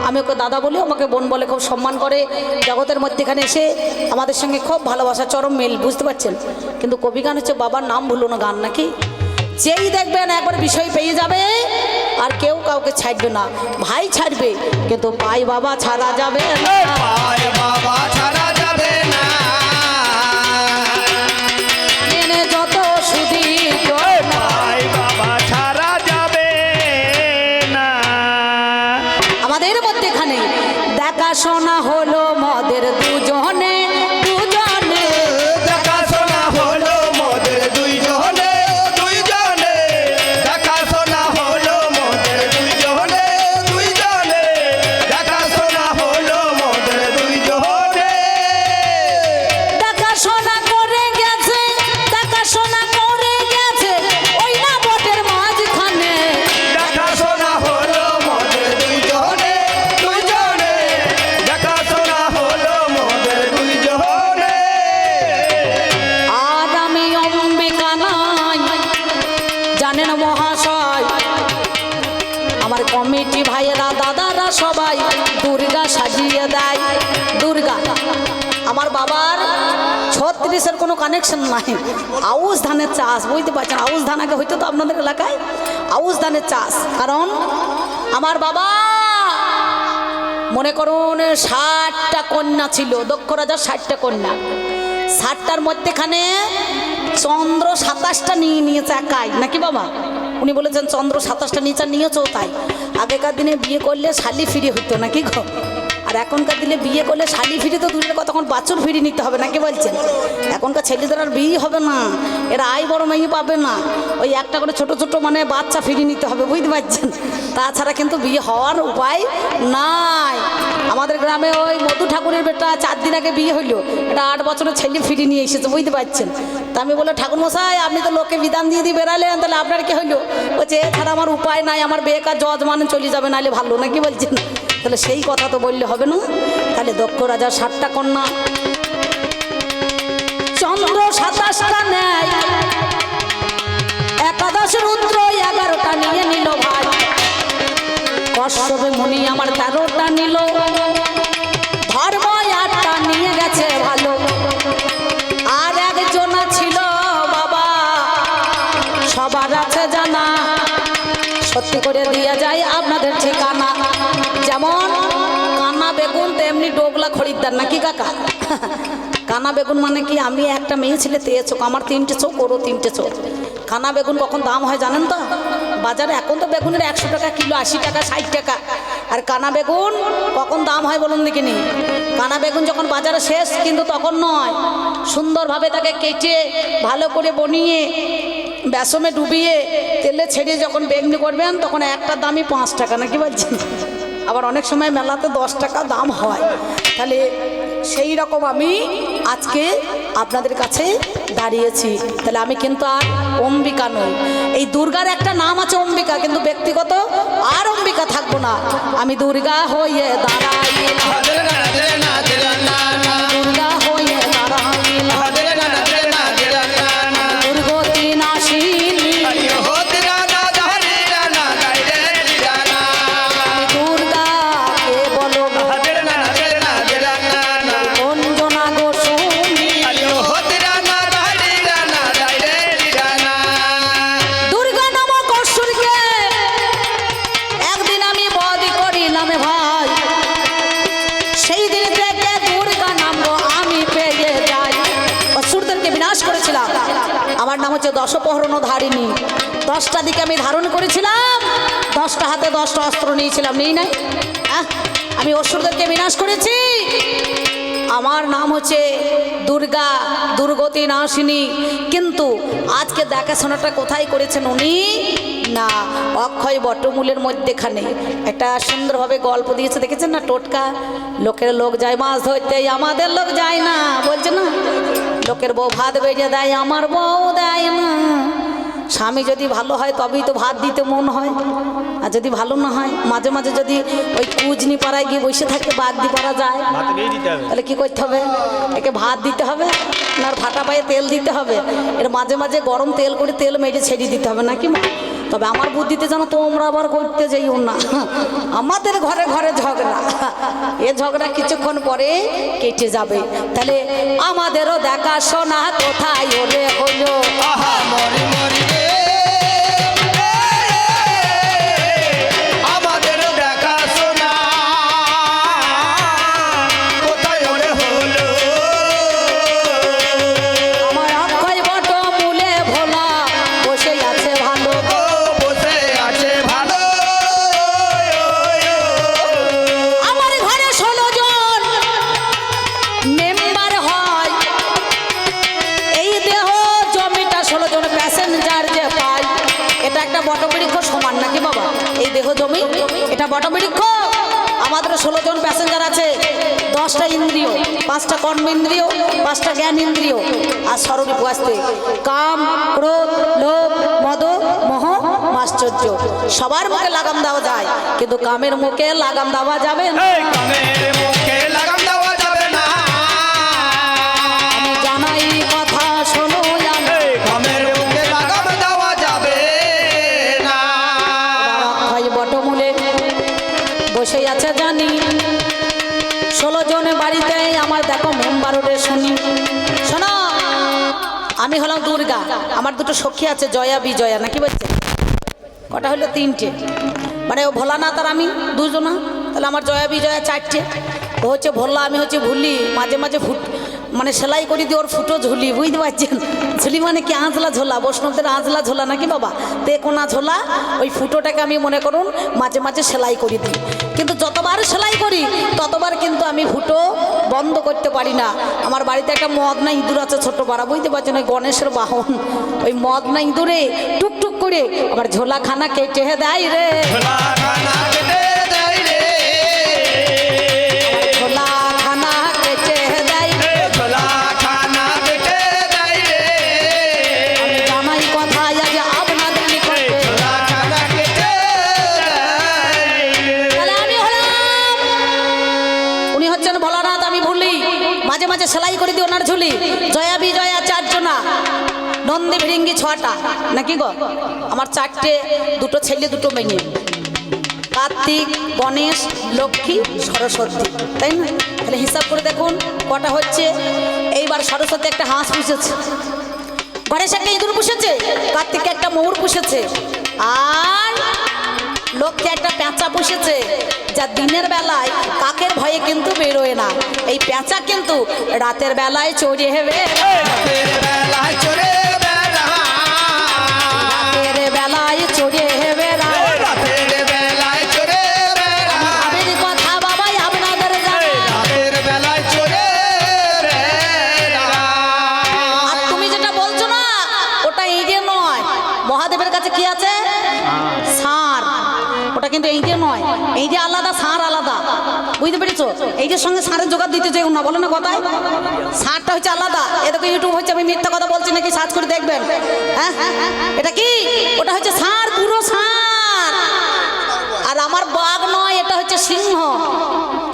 আমি ওকে দাদা বলি, আমাকে বোন বলে, খুব সম্মান করে। জগতের মধ্যেখানে এসে আমাদের সঙ্গে খুব ভালোবাসা, চরম মিল, বুঝতে পারছেন। কিন্তু কবি গান হচ্ছে বাবার নাম ভুলো না গান, নাকি? যেই দেখবেন একবার বিষয় পেয়ে যাবে, আর কেউ কাউকে ছাড়বে না। ভাই ছাড়বে, কিন্তু ভাই বাবা ছাড়া যাবে না। ভাই বাবা ছাড়া যাবে না। মেনে যত সুধী ভাই বাবা ছাড়া যাবে না। আমাদের মধ্যেখানে দেখাশোনা হলো মদের দুজনে দুজনে, দেখাশোনা হলো মোদের দুইজনে দুইজনে, দেখাশোনা হলো মোদের দুইজনে দুইজনে, দেখাশোনা হলো মোদের দুইজনে। দেখাশোনা করে গেছে, দেখাশোনা করে গেছে ওই না বটের মাঝখানে। দেখাশোনা হলো মোদের দুইজনে দুইজনে, দেখাশোনা হলো মোদের দুইজনে। আর আমি অম্বিকা নাই, জানেন মহাশয়, আমার কমিটি ভাইয়েরা দাদারা সবাই দুর্গা সাজিয়ে দেয়। দুর্গা আমার বাবার 36-এর কোনো কানেকশন নাই। আউশ ধানের চাষ, বুঝতে পারছেন? আউশ ধান আগে হইতো তো আপনাদের এলাকায়, আউশ ধানের চাষ। কারণ আমার বাবা মনে করুন 60টা কন্যা ছিল, দক্ষ রাজার 60টা কন্যা। 60টার মধ্যেখানে চন্দ্র 27টা নিয়ে নিয়েছে একাই, নাকি বাবা? উনি বলেছেন চন্দ্র 27টা নিচে নিয়েছেও তাই। আগেকার দিনে বিয়ে করলে শালি ফিরে হইতো, নাকি গো? আর এখনকার দিনে বিয়ে করলে শালি ফিরে তো দূরের কথা, তখন বাছুর ফিরে নিতে হবে, নাকি বলছেন? এখনকার ছেলেদের আর বিয়ে হবে না, এরা আয় বড় মেয়ে পাবে না, ওই একটা করে ছোট ছোট মানে বাচ্চা ফিরে নিতে হবে, বুঝতে পারছেন? তাছাড়া কিন্তু বিয়ে হওয়ার উপায় নাই। আমাদের গ্রামে ওই মধু ঠাকুরের বেটা 4 দিন আগে বিয়ে হইলো, এটা 8 বছরের ছেলে ফিরে নিয়ে এসেছে, বুঝতে পারছেন? তা আমি বলে, ঠাকুর মশাই আপনি তো লোককে বিধান দিয়ে বেড়ালেন, তাহলে আপনার কি হইলো? বলছে এছাড়া আমার উপায় নাই, আমার বেকার জজ মানে চলে যাবে, নাহলে ভালো, নাকি বলছেন? তাহলে সেই কথা তো বললে হবে না। তাহলে দক্ষ রাজার 60টা কন্যা, চন্দ্র 27টা নেয়, একাদশ রুদ্র 11টা নিয়ে নিল ভাই, কশ্যপে মুনি আমার 13টা নিল, ধর্ম 8টা নিয়ে গেছে ভালো। আর একজন ছিল বাবা, সবার আছে জানা, সত্যি করে দিয়ে যায় আপনাদের ঠিকানা। যেমন কানা বেগুন তেমনি ডোগলা খরিদ্দার, নাকি কাকা? কানা বেগুন মানে কি? আমি একটা মেয়ে ছেলে, তেয়ে চোখ, আমার 3টে চোখ, ওরও 3টে চোখ। কানা বেগুন কখন দাম হয় জানেন তো? বাজারে এখন তো বেগুনের 100 টাকা কিলো, 80 টাকা, 60 টাকা। আর কানা বেগুন কখন দাম হয় বলুন দেখিনি? কানা বেগুন যখন বাজারে শেষ, কিন্তু তখন নয়, সুন্দরভাবে তাকে কেটে ভালো করে বনিয়ে বেসমে ডুবিয়ে তেলে ছেড়ে যখন বেগনি করবেন, তখন একটার দামই 5 টাকা, নাকি বলছেন? আবার অনেক সময় মেলাতে 10 টাকা দাম হয়। তাহলে সেই রকম আমি আজকে আপনাদের কাছে দাঁড়িয়েছি। তাহলে আমি কিন্তু আর অম্বিকা নই। এই দুর্গার একটা নাম আছে অম্বিকা, কিন্তু ব্যক্তিগত আর অম্বিকা থাকবো না। আমি দুর্গা হয়ে দাঁড়াইলাম, দুর্গা হয়ে দাঁড়াইলাম, দুর্গতি নাশিনী, দুর্গাকে বলো অঞ্জনা গো শুনি। দুর্গা নামক অসুরকে একদিন আমি বধ করিলাম ভাই, সেই দিন থেকে দুর্গা নাম আমি পেয়ে যাই। অসুরদেরকে বিনাশ করেছিলাম। আমার নাম হচ্ছে দশপ্রহরণ ধারিণী। 10টা দিকে আমি ধারণ করেছিলাম, 10টা হাতে 10টা অস্ত্র নিয়েছিলাম, নেই নাই? আমি অসুরদেরকে বিনাশ করেছি। আমার নাম হচ্ছে দুর্গা, দুর্গতি নাশিনী। কিন্তু আজকে দেখাশোনাটা কোথায় করেছেন উনি? না, অক্ষয় বটমূলের মধ্যেখানে একটা সুন্দরভাবে গল্প দিয়েছে, দেখেছেন না? টোটকা, লোকের লোক যায় মাছ ধরতে, আমাদের লোক যায় না, বলছে না? লোকের বউ ভাত বেজে দেয়, আমার বউ দেয় না। স্বামী যদি ভালো হয় তবেই তো ভাত দিতে মন হয়, আর যদি ভালো না হয়, মাঝে মাঝে যদি ওই কুজনি পাড়ায় গিয়ে বসে থাকে, বাদ দিয়ে পারা যায়, তাহলে কি করতে হবে? একে ভাত দিতে হবে, না ফাটা পায়ে তেল দিতে হবে, এর মাঝে মাঝে গরম তেল করে তেল মেরে ছেড়ে দিতে হবে, নাকি? তবে আমার বুদ্ধিতে যেন তোমরা আবার করতে যাইও না, আমাদের ঘরে ঘরে ঝগড়া, এ ঝগড়া কিছুক্ষণ পরে কেটে যাবে। তাহলে আমাদেরও দেখাশোনা কোথায় ওরে হলো, আহা মরি মরি রে, আমাদের দেখাশোনা কোথায় ওরে হলো। আমার অক্ষয় বট মূলে ভোলা বসে আছে ভালো, ও বসে আছে ভালো, আমার ঘরে 16 জন মেম্বার হয়, এই দেহ জমিটা 16 জন প্যাসেঞ্জার যে পায়, এটা একটা বটবৃক্ষ সমান নাকি বাবা? এই দেহ জমি এটা বটবৃক্ষ। আমাদের 16 জন প্যাসেঞ্জার আছে, 10টা ইন্দ্রিয়, 5টা কর্ম ইন্দ্রিয়, 5টা জ্ঞান ইন্দ্রিয়, আর স্বরূপ আসতে কাম ক্রোধ লোভ মদ মোহ মাশ্চর্য। সবার মুখে লাগাম দেওয়া যায়, কিন্তু কামের মুখে লাগাম দেওয়া যাবে না। এই কামের মুখে লাগাম দেওয়া যাবে না, আমি জানাই কথা শোনো জানো, এই কামের মুখে লাগাম দেওয়া যাবে না। ভাই বটমূলে বসে আছে জানি, 16 জন বাড়িতে আমার দেখো মেম্বার ওরে শুনি। শোনো, আমি হলাম দুর্গা, আমার দুটো সখী আছে জয়া বিজয়া, নাকি বলছে? কটা হলো? 3টে। মানে ও ভোলানাথ আর আমি দুজনা, তাহলে আমার জয়া বিজয়া 4টে। ও হচ্ছে ভোলা, আমি হচ্ছে ভুলি। মাঝে মাঝে মানে সেলাই করি দিয়ে ওর ফুটো ঝুলি, বুঝতে পারছেন? ঝুলি মানে কি আঁচলা ঝোলা, বৈষ্ণবদের আঁচলা ঝোলা নাকি বাবা? কোনা ঝোলা, ওই ফুটোটাকে আমি মনে করুন মাঝে মাঝে সেলাই করে দিই। কিন্তু যতবার সেলাই করি ততবার কিন্তু আমি ফুটো বন্ধ করতে পারি না। আমার বাড়িতে একটা মদ না ইঁদুর আছে ছোট পাড়া, বুঝতে পারছেন? ওই গণেশের বাহন, ওই মদ না ইঁদুরে টুকটুক করে আমার ঝোলাখানা কেটে দেয় রে, ঝোলাখানা কেটে দেয় রে, ঝোলাখানা কেটে দেয় রে। ঝোলাখানা কেটে দেয় রে, আমি জানাই কথা আজ আপনাদের নিকটে, ঝোলাখানা কেটে দেয় রে। তাহলে আমি হলাম, উনি হচ্ছেন ভোলানাথ, আমি ভুলি। মাঝে মাঝে সেলাই করে দিই ওনার ঝুলি। জয়া বিজয়া 4 জনা, নন্দী ভৃঙ্গি 6টা, নাকি গো? আমার 4টে, 2টো ছেলে 2টো মেয়ে, কার্তিক গণেশ লক্ষ্মী সরস্বতী, তাই না? তাহলে হিসাব করে দেখুন কটা হচ্ছে। এইবার সরস্বতী একটা হাঁস পুষেছে, গণেশ একটা ইঁদুর পুষেছে, কার্তিক একটা ময়ূর পুষেছে, আর লক্ষ্মী একটা পেঁচা পুষেছে, যা দিনের বেলায় কাকের ভয়ে কিন্তু বেরোয় না। এই পেঁচা কিন্তু রাতের বেলায় চড়ে হেবে, রাতের বেলায় চড়ে বেড়ায়, রাতের বেলায় চড়ে হেবে। রাতের বেলায় চড়ে বেড়ায়, আমি কথা বাবাই আপনাদের জানা। রাতের বেলায় চড়ে বেড়ায়। আর তুমি যেটা বলছো না, ওটা ইঁদে নয়। মহাদেবের কাছে কি আছে? ষাঁড়। ওটা কিন্তু এইটে নয়, এইটে আলাদা, ষাঁড় আলাদা, বুঝতে পেরেছো? এইটার সঙ্গে ষাঁড়ের জোগাড় দিতে চাই না, বলে না কথায়? ষাঁড়টা হচ্ছে আলাদা। এ দেখো ইউটিউব হচ্ছে, আমি মিথ্যা কথা বলছি নাকি সার্চ করে দেখবেন। হ্যাঁ, এটা কি? ওটা হচ্ছে ষাঁড়, পুরো ষাঁড়। আর আমার বাঘ নয়, এটা হচ্ছে সিংহ।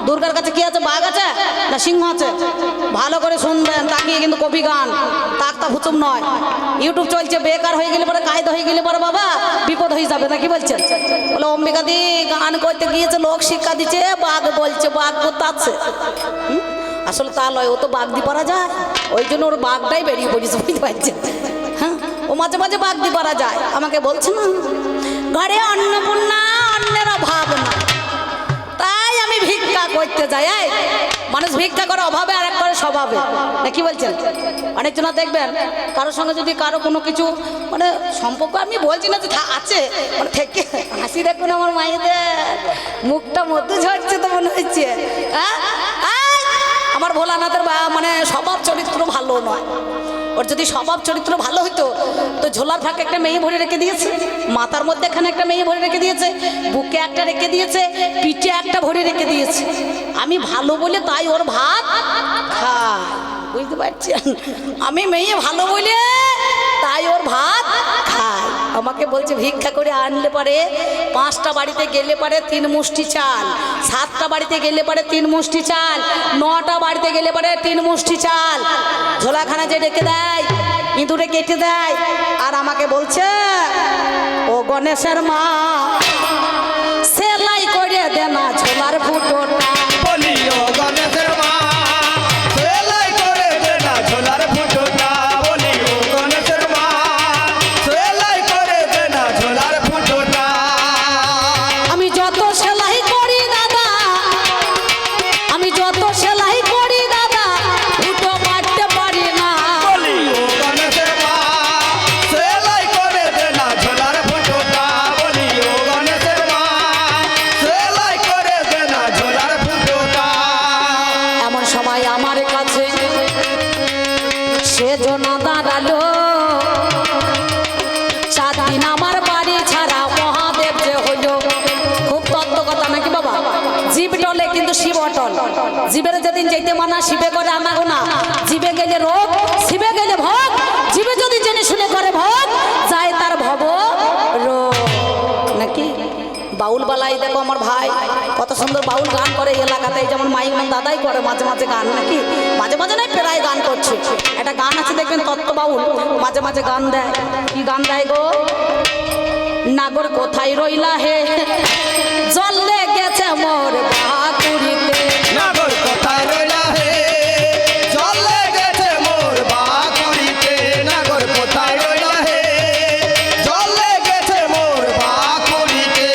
দুর্গার কাছে কি আছে? বাঘ আছে না সিংহ আছে? ভালো করে শুনবেন, তাকিয়ে কিন্তু কপি গান, তাকতা হুচুম নয়। ইউটিউব চলছে, বেকার হয়ে গেলে পরে, কায়দা হয়ে গেলে পরে বাবা বিপদ হয়ে যাবে, না কি বলছেন? বলে অম্বিকা দি গান করতে গিয়েছে, লোক শিক্ষা দিচ্ছে, বাঘ বলছে, বাঘ কোথাচ্ছে? আসলে তা লয়, ও তো বাঘ দি পারা যায়, ওই জন্য ওর বাঘটাই বেরিয়ে পড়েছে, বুঝতে পারছেন? হ্যাঁ, ও মাঝে মাঝে বাঘ দি পারা যায়। আমাকে বলছে না, ঘরে অন্নপূর্ণা, অন্যের অভাব না, তাই আমি ভিক্ষা করতে যাই। এই মানুষ ভিক্ষা করে অভাবে, আর এক করে স্বভাবে, না কি বলছেন? অনেকজনা দেখবেন কারোর সঙ্গে যদি কারো কোনো কিছু মানে সম্পর্ক, আমি বলছি না যে আছে, মানে থেকে হাসি দেখুন আমার মায়েদের মুখটা মধ্যে ঝরছে তো মনে হচ্ছে। হ্যাঁ, আমার ভোলানাথের মানে স্বভাব চরিত্র ভালো নয়। ওর যদি স্বভাব চরিত্র ভালো হইতো তো ঝোলার ফাঁকে একটা মেয়ে ভরে রেখে দিয়েছে, মাথার মধ্যে এখানে একটা মেয়ে ভরে রেখে দিয়েছে, বুকে একটা রেখে দিয়েছে, পিঠে একটা ভরে রেখে দিয়েছে। আমি ভালো বলে তাই ওর ভাত খায়, বুঝতে পারছেন? আমি মেয়ে ভালো বলে তাই ওর ভাত খায়। আমাকে বলছে ভিক্ষা করে আনলে পারে 5টা বাড়িতে গেলে পারে 3 মুষ্টি চাল, 7টা বাড়িতে গেলে পারে 3 মুষ্টি চাল, 9টা বাড়িতে গেলে পারে 3 মুষ্টি চাল। ঝোলাখানা যে রেখে দেয় ইঁদুরে কেটে দেয় আর আমাকে বলছে ও গণেশের মা সেলাই করে দে না ছোলার ফুটোটা। বলি ও গণেশের মা সেলাই করে দে না ঝোলার ফুটোটা। বলি ও গণেশের মা সেলাই করে দে না ঝোলার ফুটোটা। আমি যত সেলাই করি দাদা, আমি যত সেলাই করি দাদা, ফুটো মারতে পারি না। বলি ও গণেশের মা সেলাই করে দে না ঝোলার ফুটোটা। বলি ও গণেশের মা সেলাই করে দে না ঝোলার ফুটোটা। এমন সময় আমার কাছে সেজনা দাঁড়ালো, 4 দিন আমার বাড়ি ছাড়া মহাদেব যে হইল। খুব তত্ত্ব কথা নাকি বাবা? জীব টলে কিন্তু শিব অটল। জীবের যেদিন যেতে মানা শিবে করে আনাগোনা। জীবে গেলে রোগ, শিবে গেলে ভোগ। জীবে যদি জেনে শুনে করে ভোগ, যায় তার ভব রোগ নাকি? বাউল বালাই দেখো আমার ভাই কত সুন্দর বাউল গান করে এই এলাকাতে, এই যেমন মাইক মান দাদাই করে মাঝে মাঝে গান নাকি, মাঝে মাঝে নয় প্রায় গান করছে। একটা গান আছে দেখবেন তত্ত্ব বাউল, মাঝে মাঝে গান দেয়। কি গান দেয় গো? নাগর কোথায় রইলা হে, জল লেগেছে মোর বাকুড়িতে। নাগর কোথায় রইলা হে, জল লেগেছে মোর বাকুড়িতে। নাগর কোথায় রইলা হে, জল লেগেছে মোর বাকুড়িতে।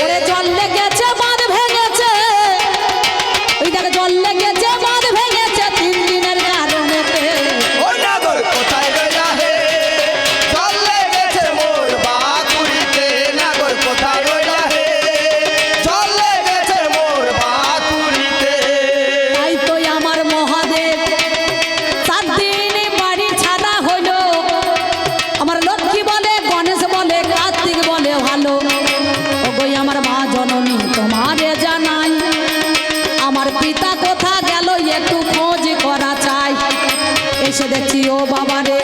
ওরে জল লেগেছে বাঁধ ভেঙেছে, ওই দেখো জল লেগেছে বাঁধ ভেঙেছে 3 দিনের কারণেতে। ওই নাগর কোথায় রইলা হে, জল লেগেছে মোর বাকুড়িতে। নাগর কোথায় রইলা হে, জল লেগেছে মোর বাকুড়িতে। তাই তো আমার মহাদেব 7 দিন বাড়ি ছাড়া হইলো। আমার লক্ষ্মী বলে, গণেশ বলে, কার্তিক বলে ভালো। ওগো আমার মা জননী তোমারে জানাই, আমার পিতা কোথা গেল একটু খোঁজ করা চাই। এসে দেখছি ও বাবারে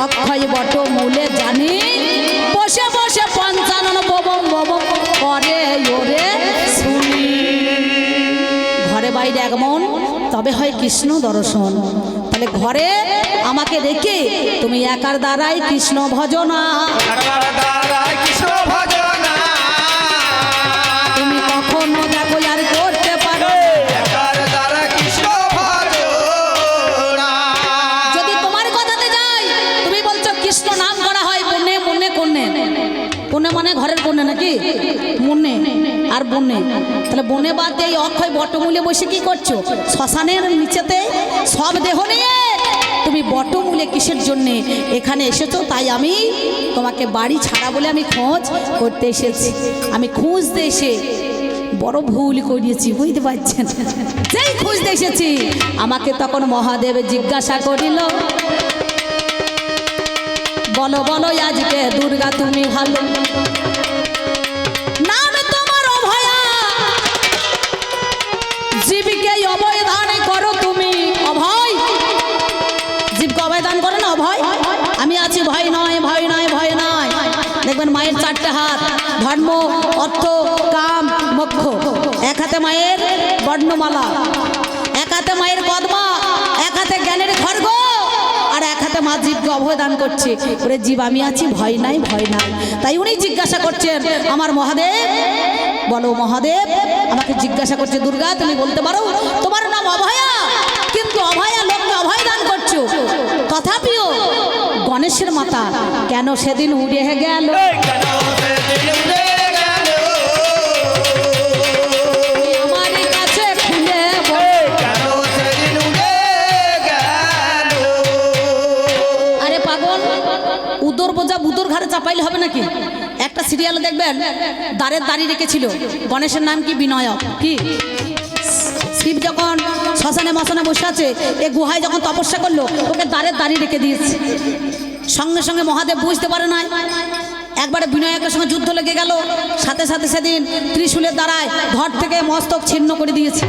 অক্ষয় বট মূলে জানি, বসে বসে পঞ্চানন ববম ববম করে ওরে শুনি। ঘরে বাইরে এক মন তবে হয় কৃষ্ণ দর্শন। তাহলে ঘরে আমাকে রেখে তুমি একার দ্বারাই কৃষ্ণ ভজনা, একার দ্বারাই কৃষ্ণ ভজনা। তুমি কখনো দেখো আর করতে পারো। একার দ্বারা কৃষ্ণ ভজনা। যদি তোমার কথাতে যাই, তুমি বলছো কৃষ্ণ নাম করা হয় বনে মনে কোনে। কোনে মানে ঘরের কোনে নাকি? মনে আর বনে। তাহলে বনে বাদ দিয়ে এই অক্ষয় বটমূলে বসে কি করছো? শ্মশানের নিচেতে সব দেহ নিয়ে তুমি বটমূলে কিসের জন্যে এখানে এসেছো? তাই আমি তোমাকে বাড়ি ছাড়া বলে আমি খোঁজ করতে এসেছি। আমি খুঁজতে এসে বড় ভুল করিয়েছি, বুঝতে পারছেন? যেই খুঁজতে এসেছি আমাকে তখন মহাদেব জিজ্ঞাসা করিল, বলো বলো আজকে দুর্গা তুমি ভালো? নাম তোমার অভয়া, জীবকে অভয় দান করো তুমি। অভয়, জীবকে অভয় দান করো না অভয়। আমি আছি, ভয় নয়, ভয় নয়, ভয় নয়। দেখবেন মায়ের 4টে হাত, ধর্ম, অর্থ, কাম, মোক্ষ। এক হাতে মায়ের বর্ণমালা, এক হাতে মায়ের পদ্মা, এক হাতে জ্ঞানের খড়গ, আর এক হাতে মা জীবকে অভয় দান করছে। ওরে জীব আমি আছি, ভয় নাই, ভয় নাই। তাই উনি জিজ্ঞাসা করছেন আমার মহাদেব, বলো মহাদেব আমাকে জিজ্ঞাসা করছে, দুর্গা তুমি বলতে পারো তোমার নাম অভয়া, কিন্তু অভয়া লোককে অভয় দান করছো, তথাপিও গণেশের মাতা কেন সেদিন উড়ে গেল? কেন সেদিন উড়ে গেল? আমার কাছে খুলে বল। কেন সেদিন উড়ে গেল? আরে পাগল, উদর বোঝা বুদর ঘরে চাপাইলে হবে নাকি? একটা সিরিয়ালে দেখবেন দ্বারের দাড়ি রেখেছিল, গণেশের নাম কি? বিনায়ক। কি শিব যখন শ্মশানে মশানে বসে আছে, এ গুহায় যখন তপস্যা করলো, ওকে দ্বারের দাড়ি রেখে দিয়েছে। সঙ্গে সঙ্গে মহাদেব বুঝতে পারে নাই, একবারে বিনায়কের সঙ্গে যুদ্ধ লেগে গেল। সাথে সাথে সেদিন ত্রিশূলের দ্বারায় ধর থেকে মস্তক ছিন্ন করে দিয়েছে।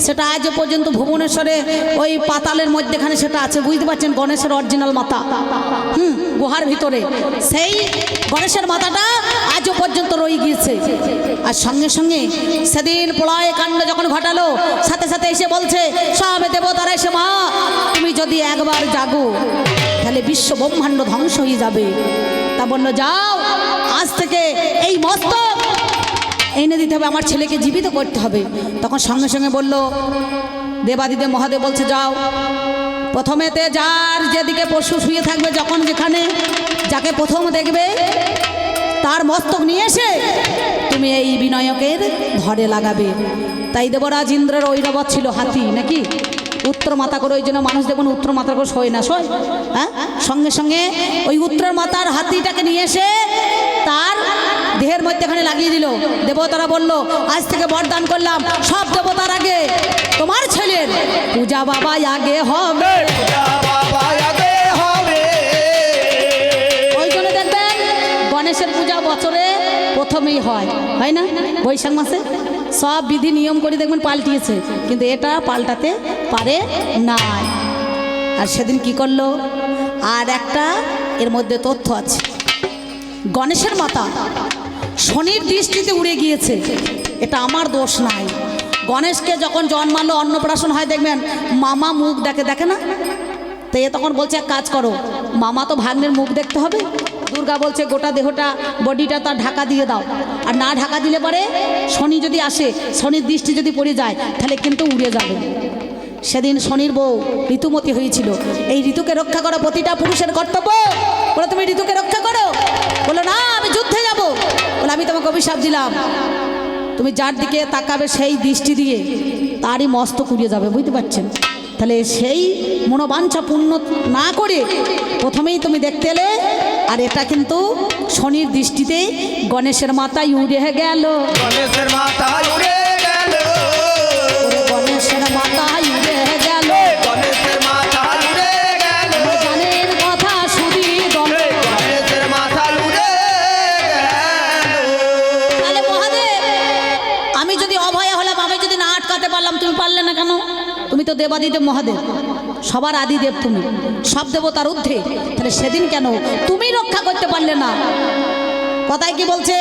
সেটা আজ পর্যন্ত ভুবনেশ্বরে ওই পাতালের মধ্যেখানে সেটা আছে, বুঝতে পারছেন? গণেশের অরিজিনাল মাথা, গুহার ভিতরে সেই গণেশের মাথাটা আজও পর্যন্ত রয়ে গিয়েছে। আর সঙ্গে সঙ্গে সেদিন প্রলয় কাণ্ড যখন ঘটালো, সাথে সাথে এসে বলছে সব দেবতারা এসে, মা তুমি যদি একবার জাগো তাহলে বিশ্ব ব্রহ্মাণ্ড ধ্বংস হয়ে যাবে। তা বললো যাও, আজ থেকে এই মস্তক এনে দিতে হবে, আমার ছেলেকে জীবিত করতে হবে। তখন সঙ্গে সঙ্গে বলল দেবাদিদেব মহাদেব বলছে যাও, প্রথমেতে যার যেদিকে পশু শুয়ে থাকবে, যখন যেখানে যাকে প্রথম দেখবে তার মস্তক নিয়ে এসে তুমি এই বিনায়কের ধরে লাগাবে। তাই দেবরাজ ইন্দ্রের ঐরাবত ছিল হাতি নাকি, উত্তর মাথা করে, ওই জন্য মানুষ দেখুন উত্তর মাথা করে শোয় না, শোয় হ্যাঁ, সঙ্গে সঙ্গে ওই উত্তর মাথার হাতিটাকে নিয়ে এসে তার দেহের মধ্যেখানে লাগিয়ে দিল। দেবতারা বলল আজ থেকে বরদান করলাম, সব দেবতার আগে তোমার ছেলের পূজা বাবা আগে হবে। ওই জন্য দেখবেন গণেশের পূজা বছরে প্রথমেই হয় না, বৈশাখ মাসে। সব বিধি নিয়ম করে দেখবেন পাল্টিয়েছে, কিন্তু এটা পাল্টাতে পারে না। আর সেদিন কি করলো, আর একটা এর মধ্যে তথ্য আছে, গণেশের মাতা শনির দৃষ্টিতে উড়ে গিয়েছে, এটা আমার দোষ নাই। গণেশকে যখন জন্মালো, অন্নপ্রাশন হয় দেখবেন মামা মুখ দেখে না, তো এ তখন বলছে এক কাজ করো, মামা তো ভাগ্নের মুখ দেখতে হবে। দুর্গা বলছে গোটা দেহটা বডিটা তার ঢাকা দিয়ে দাও, আর না ঢাকা দিলে পরে শনি যদি আসে, শনির দৃষ্টি যদি পড়ে যায় তাহলে কিন্তু উড়ে যাবে। সেদিন শনির বউ ঋতুমতি হয়েছিল, এই ঋতুকে রক্ষা করা প্রতিটা পুরুষের কর্তব্য। বলে তুমি ঋতুকে রক্ষা করো, বলো না আমি যুদ্ধে যাব। বলে আমি তোমাকে অভিশাপ দিলাম, তুমি যার দিকে তাকাবে সেই দৃষ্টি দিয়ে তারই মস্তক উড়ে যাবে, বুঝতে পারছেন? তাহলে সেই মনোবাঞ্ছা পূর্ণ না করে প্রথমেই তুমি দেখতে এলে, আর এটা কিন্তু শনির দৃষ্টিতে গণেশের মাথায় উড়ে গেল, গণেশের মাথায় উড়ে গেল, গণেশের মাথায় উড়ে গেল, গণেশের মাথায় উড়ে গেল, গানের কথা শুনি গণেশের মাথায় উড়ে গেল। তাহলে মহাদেব, আমি যদি অভয় হলাম, আমি যদি না আটকাতে পারলাম, তুমি পারলে না কেন? তুমি তো দেবাদিদেব মহাদেব, সবার আদিদেব, তুমি সব দেবতার ঊর্ধ্বে, তাহলে সেদিন কেন তুমি রক্ষা করতে পারলে না? কথায় কি বলছে,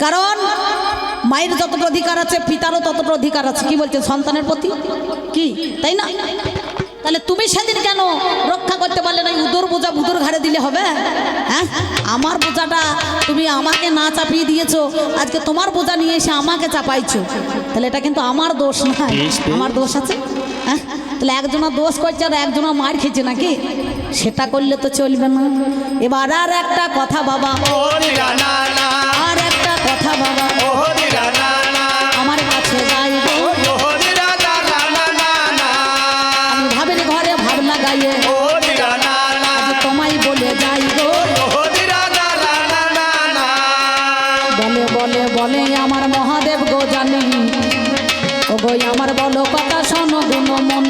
কারণ মায়ের যতটা অধিকার আছে পিতারও ততটা অধিকার আছে, কি বলছে সন্তানের প্রতি, কি তাই না? তাহলে তুমি সেদিন কেন রক্ষা করতে পারলে না? উদর বোঝা বুদুর ঘাড়ে দিলে হবে? হ্যাঁ, আমার বোঝাটা তুমি আমাকে না চাপিয়ে দিয়েছো, আজকে তোমার বোঝা নিয়ে এসে আমাকে চাপাইছো, তাহলে এটা কিন্তু আমার দোষ নয়, আমার দোষ আছে। হ্যাঁ, তাহলে একজনের দোষ করছে আর একজনের মার খেয়েছে নাকি, সেটা করলে তো চলবে না। এবার আর একটা কথা বাবা, আর একটা কথা বাবা, আমার কাছে যাইব, আমি ভাবের ঘরে ভাব লাগাইয়ে তোমায় বলে যাইব, বলে বলে বলে আমার মহাদেব গো জানি, ও গো আমার বলো কথা শোনো গুণমন,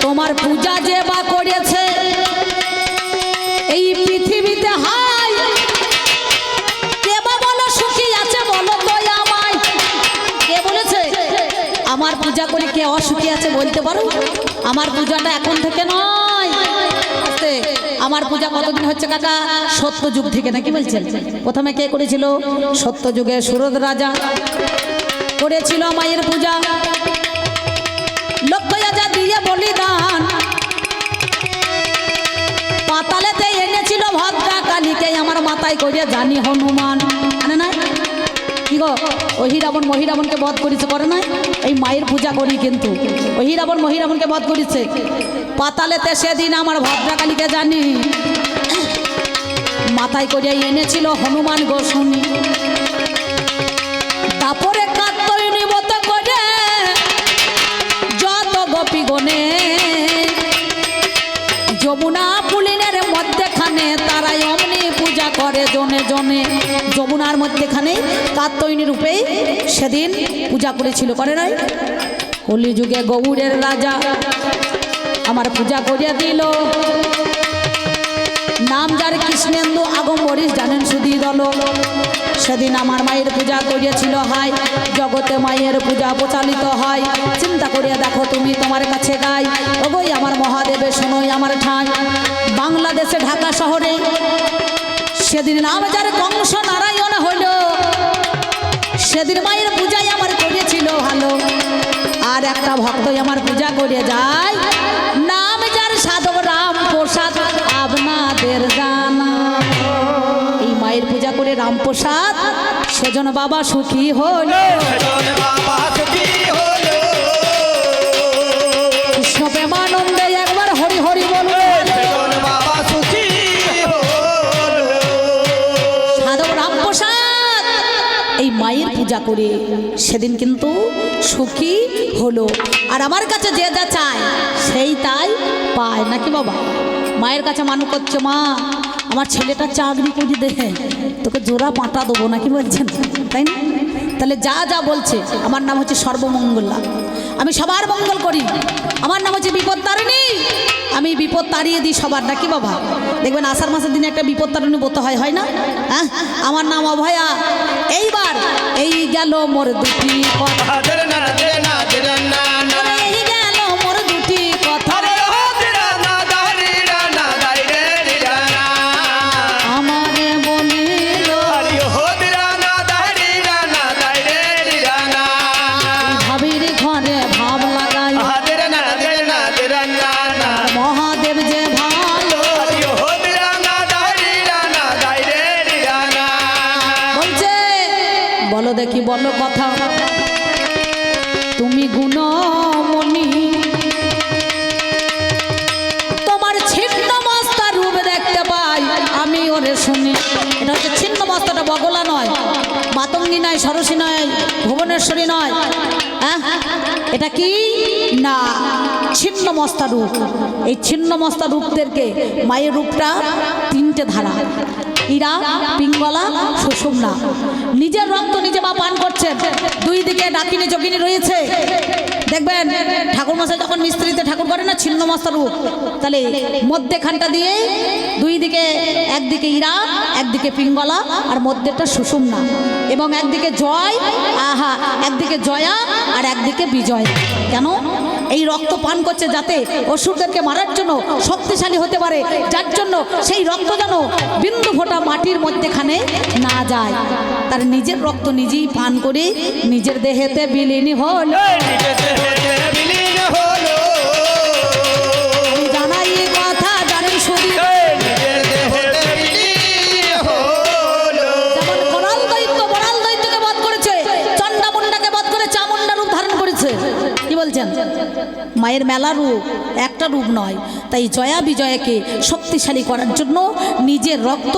তোমার পূজা যে বা করেছে এই পৃথিবীতে, হাই কে বা বলো সুখী আছে বলো তো আমায়, কে বলেছে আমার পূজা করে কে অসুখী আছে বলতে পারো? আমার পূজাটা এখন থেকে নয়, আমার পূজা কতদিন হচ্ছে কাকা? সত্য যুগ থেকে, নাকি বলছেন? প্রথমে কে করেছিল? সত্য যুগে সুরদ রাজা করেছিল মায়ের পূজা, লক্ষ হাজার দিয়ে বলিদান, পাতালেতে এনেছিল ভদ্রা কালীকে আমার মাথায় করে জানি হনুমান, মানে না কি গো? অহিরাবণ মহিরাবণকে বধ করেছে, করে নাই? এই মায়ের পূজা করি, কিন্তু অহিরাবণ মহিরাবণকে বধ করেছে পাতালেতে, সেদিন আমার ভদ্রা কালীকে জানি মাথায় করে এনেছিল হনুমান গো শুনি, তারপরে কাত্তয়নী মতো করে যত গোপী গণে যমুনা পুলিনের মধ্যেখানে তারাই অমনি পূজা করে জনে জনে, যমুনার মধ্যেখানে কাত্তয়নী রূপেই সেদিন পূজা করেছিল, করে নাই? কলিযুগে গৌড়ের রাজা আমার পূজা করিয়া দিল, নাম যার কৃষ্ণেন্দু আগম্বরীশ জানেন সুধী দল, সেদিন আমার মায়ের পূজা করিয়াছিল, হাই জগতে মায়ের পূজা প্রচালিত হয়, চিন্তা করিয়া দেখো তুমি তোমার কাছে গাই, ওগোই আমার মহাদেবে শোনোই আমার ঠাঁই, বাংলাদেশে ঢাকা শহরে সেদিন নাম যার কংস নারায়ণ হইল, সেদিন মায়ের পূজাই আমার করিয়েছিল ভালো, আর একটা ভক্তই আমার পূজা করে যায়, নাম রামপ্রসাদ আপনাদের জানা। এই মায়ের পূজা করে রামপ্রসাদ সেজন বাবা সুখী হলো। সেজন বাবা সুখী হলো। কৃষ্ণ প্রেমানন্দে একবার হরি হরি বলুন। সেজন বাবা সুখী হলো। সাধক রামপ্রসাদ এই মায়ের পূজা করে সেদিন কিন্তু সুখী হলো। আর আমার কাছে যে যা চায় সেই তাই পায় নাকি বাবা? মায়ের কাছে মানুষ করছে, মা আমার ছেলেটা চাকরি করে দে, তোকে জোড়া পাঁটা দেবো নাকি বলছেন, তাই না? তাহলে যা যা বলছে, আমার নাম হচ্ছে সর্বমঙ্গলা, আমি সবার মঙ্গল করি। আমার নাম হচ্ছে বিপদ তারিণী, আমি বিপদ তাড়িয়ে দিই সবার নাকি বাবা? দেখবেন আষাঢ় মাসের দিনে একটা বিপদ তারিণী ব্রত হয়, হয় না? হ্যাঁ, আমার নাম অভয়া। এইবার এই গেল মোর দুটি কথা, আরে না রে না রে না না। এই গেল মোর দুটি কথা, আরে ও দিরা না দারি রা না দাই রে দিরা না। আমারে বলিল আরে ও দিরা না দারি রা না দাই রে দিরা না। ভাবির ঘরে ভাব লাগাই, আরে না রে না দিরা না না। মহাদেব যে ভালো আরে ও দিরা না দারি রা না দাই রে দিরা না। বলছে, বলো দেখি বলো কথা, তুমি গুণমণি, তোমার ছিন্ন মস্তা রূপ দেখতে পাই আমি ওরে শুনি। এটা হচ্ছে ছিন্ন মস্তাটা, বগলা নয়, মাতঙ্গী নয়, সরসী নয়, ভুবনেশ্বরী নয়। হ্যাঁ, এটা কি না ছিন্ন মস্তা রূপ। এই ছিন্ন মস্তা রূপদেরকে মায়ের রূপটা তিনটে ধারা, ইরা, পিঙ্গলা, সুষুম্না। নিজের রক্ত নিজে মা পান করছেন। দুই দিকে ডাকিনী যোগিনী রয়েছে। দেখবেন ঠাকুর মশাই যখন মিস্ত্রিতে ঠাকুর করে না ছিন্ন মস্তা রূপ, তাহলে মধ্যেখানটা দিয়ে দুই দিকে, একদিকে ইরা, একদিকে পিঙ্গলা, আর মধ্যেটা সুষুম্না, এবং একদিকে জয়, আহা, একদিকে জয়া আর একদিকে বিজয়। কেন? এই রক্ত পান করছে যাতে অসুরদেরকে মারার জন্য শক্তিশালী হতে পারে, যার জন্য সেই রক্ত যেন বিন্দু ফোঁটা মাটির মধ্যেখানে না যায়। তার নিজের রক্ত নিজেই পান করে নিজের দেহেতে বিলীন হল। নিজেতে হতে বিলীন হলো। আমি জানাই এই কথা, জানেন শুধু নিজের দেহতে বিলীন হলো। যেমন বড়াল দৈত্যকে বধ করেছে, চণ্ডামুণ্ডাকে বধ করে চামুণ্ডা রূপ ধারণ করেছে। কি বলছেন? মায়ের মেলা রূপ, একটা রূপ নয়। তাই জয়া বিজয়কে শক্তিশালী করার জন্য নিজের রক্ত